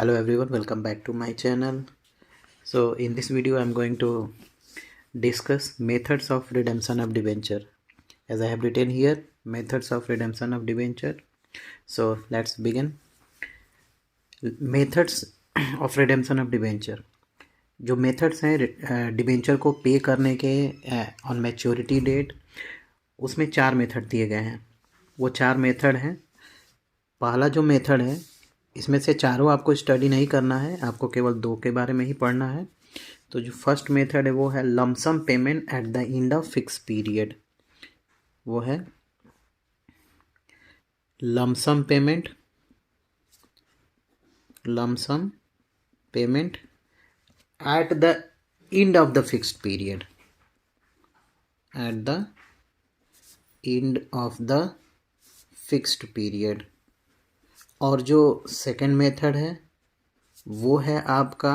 Hello everyone, welcome back to my channel. So in this video I'm going to discuss methods of redemption of debenture. As I have written here, methods of redemption of debenture. So let's begin. Methods of redemption of debenture. जो methods हैं debenture को पे करने के on maturity date, उसमें 4 method दिए गए हैं. वो 4 मेथड हैं. पहला जो मेथड है, इसमें से चारों आपको स्टडी नहीं करना है, आपको केवल 2 के बारे में ही पढ़ना है. तो जो फर्स्ट मेथड है वो है lump sum payment at the end of fix period. वो है lump sum payment at the end of the fixed period. Eight the end of the fixed period. और जो सेकंड मेथड है वो है आपका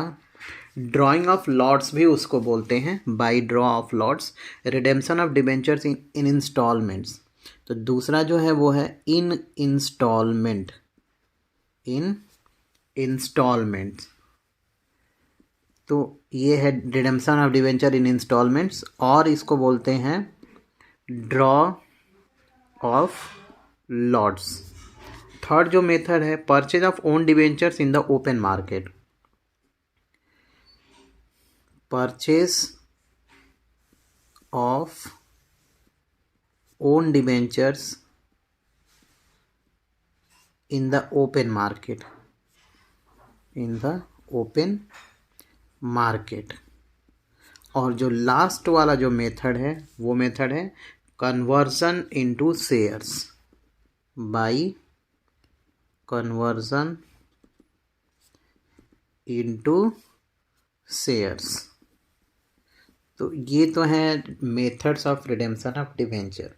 ड्रॉइंग ऑफ लॉट्स, भी उसको बोलते हैं, by draw of lots, redemption of debentures in installments. तो दूसरा जो है वो है इन इंस्टॉलमेंट्स. तो ये है redemption of debenture in installments, और इसको बोलते हैं ड्रॉ ऑफ लॉट्स. थर्ड जो मेथड है purchase of own debentures in the open market. Purchase of own debentures in the open market. और जो लास्ट वाला जो मेथड है वो मेथड है conversion into shares bye conversion into shares. तो ये तो है methods of redemption of debenture.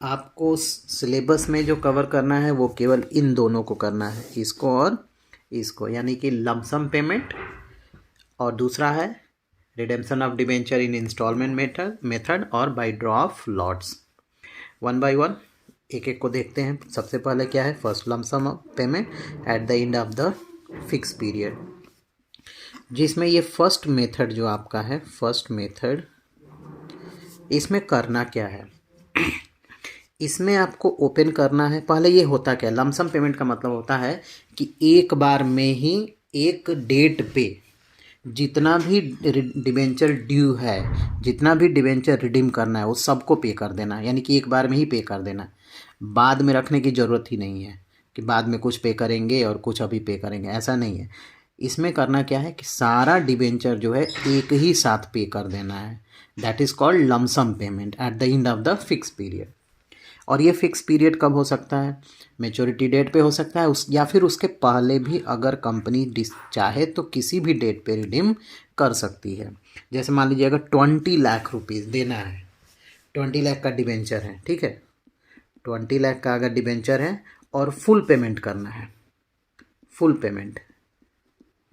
आपको सिलेबस में जो कवर करना है वो केवल इन दोनों को करना है, इसको और इसको, यानी कि लमसम पेमेंट और दूसरा है redemption of debenture in instalment method और by draw of lots. One by one एक एक को देखते हैं. सबसे पहले क्या है, first lump sum payment at the end of the fix period, जिसमें ये फर्स्ट मेथड जो आपका है, फर्स्ट मेथड, इसमें करना क्या है, इसमें आपको ओपन करना है. पहले ये होता क्या है, लमसम पेमेंट का मतलब होता है कि एक बार में ही एक डेट पे जितना भी डिबेंचर ड्यू है, जितना भी डिबेंचर रिडीम करना है, वो सबको पे कर देना है. यानी कि एक बार में ही पे कर देना, बाद में रखने की ज़रूरत ही नहीं है कि बाद में कुछ पे करेंगे और कुछ अभी पे करेंगे, ऐसा नहीं है. इसमें करना क्या है कि सारा डिबेंचर जो है एक ही साथ पे कर देना है. That is called lump sum payment at the end of the fix period. और ये फिक्स पीरियड कब हो सकता है, मैच्योरिटी डेट पे हो सकता है, या फिर उसके पहले भी अगर कंपनी चाहे तो किसी भी डेट पे रिडीम कर सकती है. जैसे मान लीजिए अगर 20 लाख रुपीज़ देना है, 20 लाख का डिबेंचर है, ठीक है, 20 लाख का अगर डिबेंचर है और फुल पेमेंट करना है, फुल पेमेंट,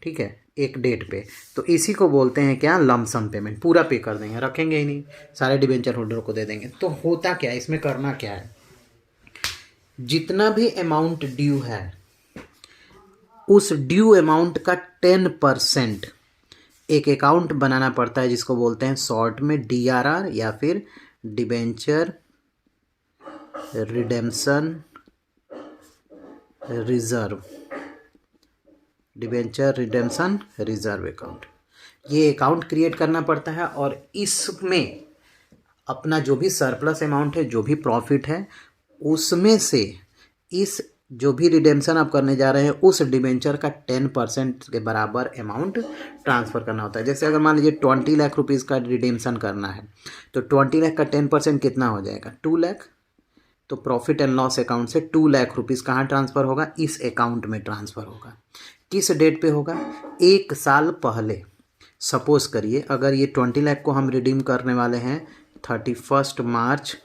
ठीक है, एक डेट पे, तो इसी को बोलते हैं क्या, लमसम पेमेंट. पूरा पे कर देंगे, रखेंगे ही नहीं, सारे डिबेंचर होल्डर को दे देंगे. तो होता क्या है, इसमें करना क्या है, जितना भी अमाउंट ड्यू है उस ड्यू अमाउंट का 10% एक अकाउंट बनाना पड़ता है, जिसको बोलते हैं शॉर्ट में DRR या फिर debenture redemption reserve, debenture redemption reserve account. ये अकाउंट क्रिएट करना पड़ता है और इसमें अपना जो भी सरप्लस अमाउंट है, जो भी प्रॉफिट है, उसमें से इस जो भी रिडेम्पशन आप करने जा रहे हैं उस डिबेंचर का 10% के बराबर अमाउंट ट्रांसफ़र करना होता है. जैसे अगर मान लीजिए 20 लाख रुपीज़ का रिडेम्पशन करना है तो 20 लाख का 10% कितना हो जाएगा, 2 लाख. तो प्रॉफिट एंड लॉस अकाउंट से 2 लाख रुपीज़ कहाँ ट्रांसफ़र होगा, इस अकाउंट में ट्रांसफ़र होगा. किस डेट पे होगा, 1 साल पहले. सपोज करिए अगर ये 20 लाख को हम रिडीम करने वाले हैं 31 मार्च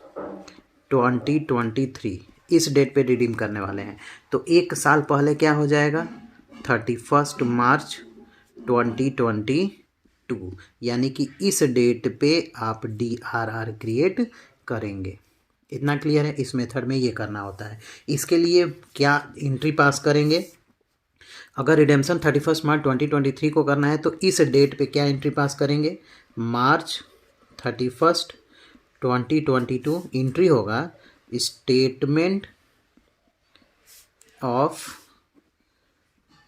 2023, इस डेट पे रिडीम करने वाले हैं, तो 1 साल पहले क्या हो जाएगा, 31 मार्च 2022, यानी कि इस डेट पे आप DRR क्रिएट करेंगे. इतना क्लियर है. इस मेथड में ये करना होता है. इसके लिए क्या एंट्री पास करेंगे, अगर रिडेम्पशन 31 मार्च 2023 को करना है तो इस डेट पे क्या एंट्री पास करेंगे, मार्च 31 2022 एंट्री होगा statement of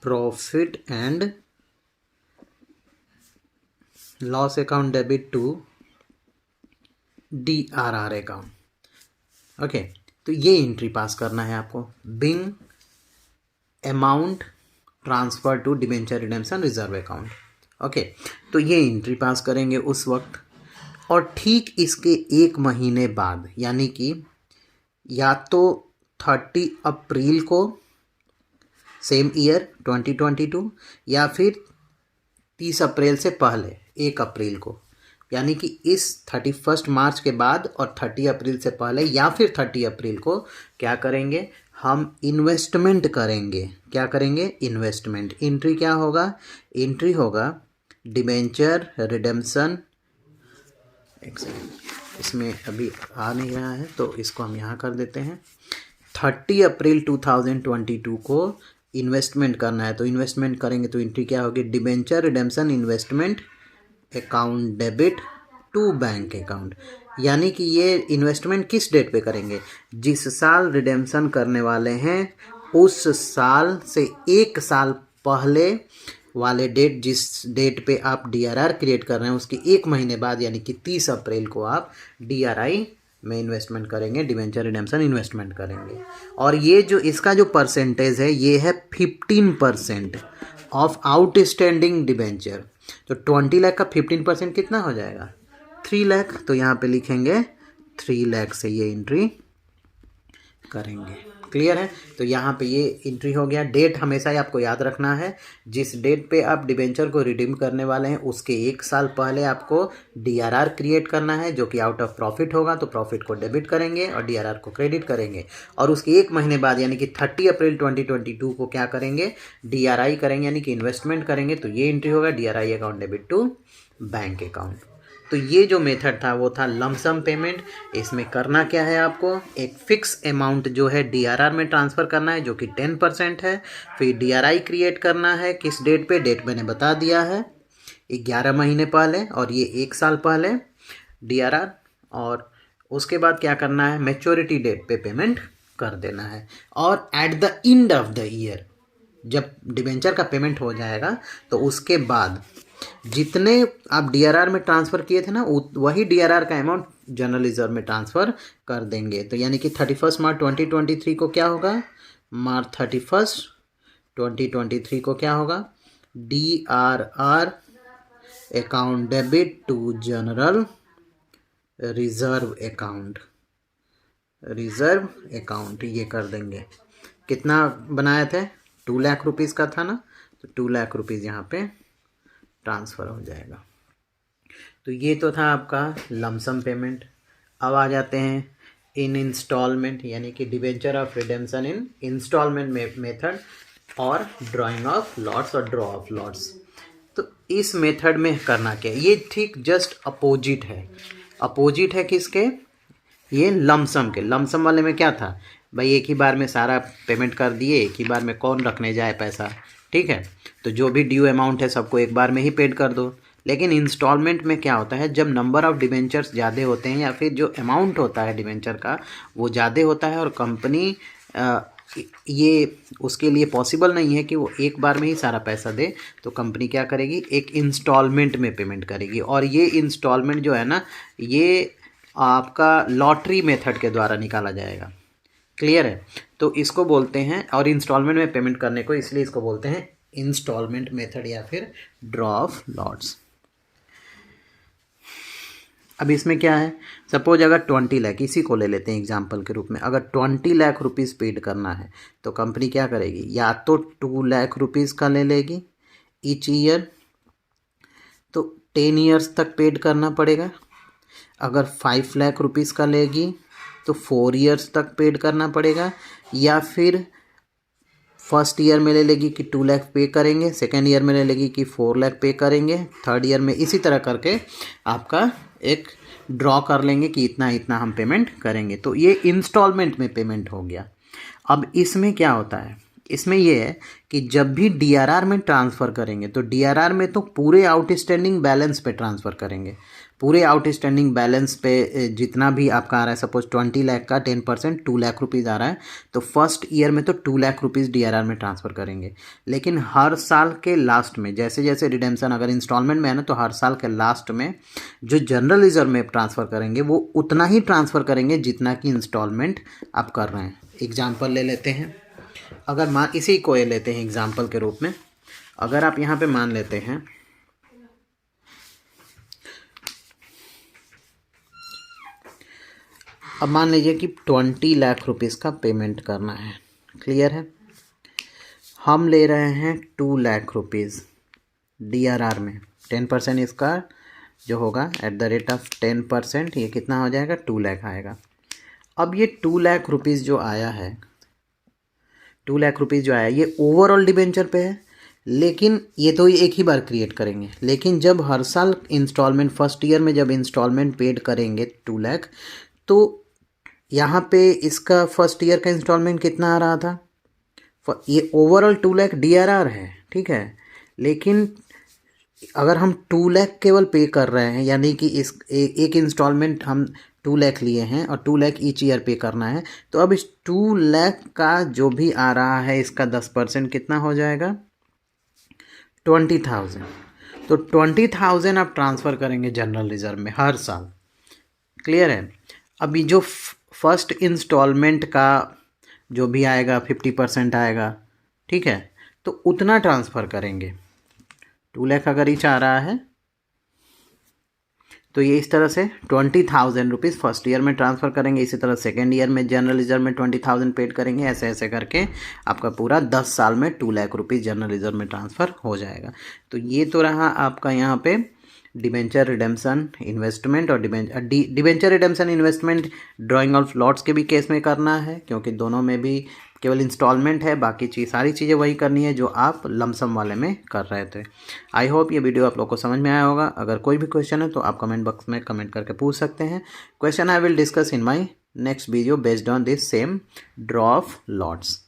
profit and loss account debit to DRR account. Okay, तो ये एंट्री पास करना है आपको, being amount transfer to debenture redemption reserve account. Okay, तो ये एंट्री पास करेंगे उस वक्त, और ठीक इसके एक महीने बाद यानी कि या तो 30 अप्रैल को सेम ईयर 2022 या फिर 30 अप्रैल से पहले 1 अप्रैल को, यानी कि इस 31 मार्च के बाद और 30 अप्रैल से पहले या फिर 30 अप्रैल को क्या करेंगे, हम इन्वेस्टमेंट करेंगे। क्या करेंगे, इन्वेस्टमेंट। एंट्री क्या होगा, एंट्री होगा डिबेंचर रिडेम्पशन, एक सेकेंड, इसमें अभी आ नहीं रहा है तो इसको हम यहाँ कर देते हैं। 30 अप्रैल 2022 को इन्वेस्टमेंट करना है, तो इन्वेस्टमेंट करेंगे तो एंट्री क्या होगी, debenture redemption investment account debit to bank account. यानी कि ये इन्वेस्टमेंट किस डेट पे करेंगे, जिस साल रिडेम्पशन करने वाले हैं उस साल से 1 साल पहले वाले डेट, जिस डेट पे आप DRR क्रिएट कर रहे हैं उसके 1 महीने बाद यानी कि 30 अप्रैल को आप DRI में इन्वेस्टमेंट करेंगे, डिबेंचर रिडेम्पशन इन्वेस्टमेंट करेंगे। और ये जो इसका जो परसेंटेज है ये है 15% ऑफ आउटस्टैंडिंग डिबेंचर। तो 20 लाख का 15% कितना हो जाएगा, 3 लाख। तो यहाँ पे लिखेंगे 3 लाख से ये एंट्री करेंगे। क्लियर है, तो यहाँ पे ये एंट्री हो गया। डेट हमेशा ही आपको याद रखना है, जिस डेट पे आप डिबेंचर को रिडीम करने वाले हैं उसके 1 साल पहले आपको DRR क्रिएट करना है, जो कि आउट ऑफ प्रॉफिट होगा, तो प्रॉफिट को डेबिट करेंगे और DRR को क्रेडिट करेंगे। और उसके 1 महीने बाद यानी कि 30 अप्रैल 2022 को क्या करेंगे, DRI करेंगे यानी कि इन्वेस्टमेंट करेंगे। तो ये एंट्री होगा DRI account debit to bank account. तो ये जो मेथड था वो था लमसम पेमेंट। इसमें करना क्या है, आपको एक फिक्स अमाउंट जो है DRR में ट्रांसफ़र करना है जो कि 10% है। फिर DRI क्रिएट करना है, किस डेट पे, डेट मैंने बता दिया है 11 महीने पहले और ये 1 साल पहले DRR। और उसके बाद क्या करना है, मैच्योरिटी डेट पे पेमेंट कर देना है। और eight the end of the year जब डिबेंचर का पेमेंट हो जाएगा तो उसके बाद जितने आप DRR में ट्रांसफ़र किए थे ना वही DRR का अमाउंट जनरल रिजर्व में ट्रांसफ़र कर देंगे। तो यानी कि 31 मार्च 2023 को क्या होगा, मार्च 31 2023 को क्या होगा, DRR account debit to general reserve account, reserve account ये कर देंगे। कितना बनाए थे, 2 लाख रुपीज़ का था ना, तो 2 लाख रुपीज़ यहाँ पे ट्रांसफ़र हो जाएगा। तो ये तो था आपका लमसम पेमेंट। अब आ जाते हैं इन इंस्टॉलमेंट, यानी कि debenture of redemption in instalment method और ड्राइंग ऑफ लॉट्स और ड्रॉ ऑफ लॉट्स। तो इस मेथड में करना क्या है, ये ठीक जस्ट अपोजिट है। अपोजिट है किसके, ये लमसम के। लमसम वाले में क्या था भाई, एक ही बार में सारा पेमेंट कर दिए, एक ही बार में कौन रखने जाए पैसा, ठीक है। तो जो भी ड्यू अमाउंट है सबको एक बार में ही पेड कर दो। लेकिन इंस्टॉलमेंट में क्या होता है, जब नंबर ऑफ़ डिबेंचर्स ज़्यादा होते हैं या फिर जो अमाउंट होता है डिबेंचर का वो ज़्यादा होता है और कंपनी ये उसके लिए पॉसिबल नहीं है कि वो एक बार में ही सारा पैसा दे, तो कंपनी क्या करेगी, एक इंस्टॉलमेंट में पेमेंट करेगी। और ये इंस्टॉलमेंट जो है ना, ये आपका लॉटरी मेथड के द्वारा निकाला जाएगा। क्लियर है, तो इसको बोलते हैं, और इंस्टॉलमेंट में पेमेंट करने को इसलिए इसको बोलते हैं इंस्टॉलमेंट मेथड या फिर ड्रॉ ऑफ लॉट्स। अब इसमें क्या है, सपोज अगर 20 लाख, इसी को ले लेते हैं एग्जांपल के रूप में, अगर 20 लाख रुपीज़ पेड करना है तो कंपनी क्या करेगी, या तो 2 लाख रुपीज़ का ले लेगी ईच ईयर, तो 10 ईयर्स तक पेड करना पड़ेगा। अगर 5 लाख रुपीज़ का लेगी तो 4 ईयर्स तक पेड करना पड़ेगा। या फिर फर्स्ट ईयर में ले लेगी कि 2 लाख पे करेंगे, सेकेंड ईयर में ले लेगी कि 4 लाख पे करेंगे, थर्ड ईयर में इसी तरह करके आपका एक ड्रॉ कर लेंगे कि इतना इतना हम पेमेंट करेंगे। तो ये इंस्टॉलमेंट में पेमेंट हो गया। अब इसमें क्या होता है, इसमें ये है कि जब भी डीआरआर में ट्रांसफ़र करेंगे तो डीआरआर में तो पूरे आउटस्टैंडिंग बैलेंस पे ट्रांसफ़र करेंगे, पूरे आउटस्टैंडिंग बैलेंस पे जितना भी आपका आ रहा है, सपोज 20 लाख का 10% 2 लाख रुपीज़ आ रहा है, तो फर्स्ट ईयर में तो 2 लाख रुपीज़ डीआरआर में ट्रांसफ़र करेंगे। लेकिन हर साल के लास्ट में जैसे जैसे रिडेम्पशन अगर इंस्टॉलमेंट में है ना, तो हर साल के लास्ट में जो जनरल रिजर्व में ट्रांसफ़र करेंगे वो उतना ही ट्रांसफ़र करेंगे जितना कि इंस्टॉलमेंट आप कर रहे हैं। एग्जाम्पल ले लेते हैं, अगर मान इसी को लेते हैं एग्जाम्पल के रूप में, अगर आप यहाँ पे मान लेते हैं अब मान लीजिए कि 20 लाख रुपीज़ का पेमेंट करना है, क्लियर है। हम ले रहे हैं 2 लाख रुपीज़ डीआरआर में, 10% इसका जो होगा एट द रेट ऑफ 10%, ये कितना हो जाएगा 2 लाख आएगा। अब ये 2 लाख रुपीज़ जो आया है, 2 लाख रुपीज़ जो आया ये ओवरऑल डिबेंचर पे है, लेकिन ये तो एक ही बार क्रिएट करेंगे। लेकिन जब हर साल इंस्टॉलमेंट फर्स्ट ईयर में जब इंस्टॉलमेंट पेड करेंगे 2 लाख, तो यहाँ पे इसका फर्स्ट ईयर का इंस्टॉलमेंट कितना आ रहा था, ये ओवरऑल 2 लाख डीआरआर है, ठीक है। लेकिन अगर हम 2 लाख केवल पे कर रहे हैं, यानी कि इस एक इंस्टॉलमेंट हम 2 लाख लिए हैं और 2 लाख ईच ईयर पे करना है, तो अब इस 2 लाख का जो भी आ रहा है इसका 10% कितना हो जाएगा 20,000। तो 20,000 आप ट्रांसफ़र करेंगे जनरल रिजर्व में हर साल, क्लियर है। अभी जो फर्स्ट इंस्टॉलमेंट का जो भी आएगा 50% आएगा, ठीक है, तो उतना ट्रांसफ़र करेंगे। 2 लाख अगर ईच आ रहा है तो ये इस तरह से 20,000 रुपीज़ फर्स्ट ईयर में ट्रांसफ़र करेंगे, इसी तरह सेकेंड ईयर में जनरल रिजर्व में 20,000 पेड करेंगे, ऐसे ऐसे करके आपका पूरा 10 साल में 2 लाख रुपीज़ जनरल रिजर्व में ट्रांसफ़र हो जाएगा। तो ये तो रहा आपका यहाँ पे डिबेंचर रिडेम्पशन इन्वेस्टमेंट और debenture redemption investment drawing of lots के भी केस में करना है, क्योंकि दोनों में भी केवल इंस्टॉलमेंट है, बाकी सारी चीज़ें वही करनी है जो आप लमसम वाले में कर रहे थे। आई होप ये वीडियो आप लोग को समझ में आया होगा। अगर कोई भी क्वेश्चन है तो आप कमेंट बॉक्स में कमेंट करके पूछ सकते हैं। Question I will discuss in my next video based on this same draw of lots.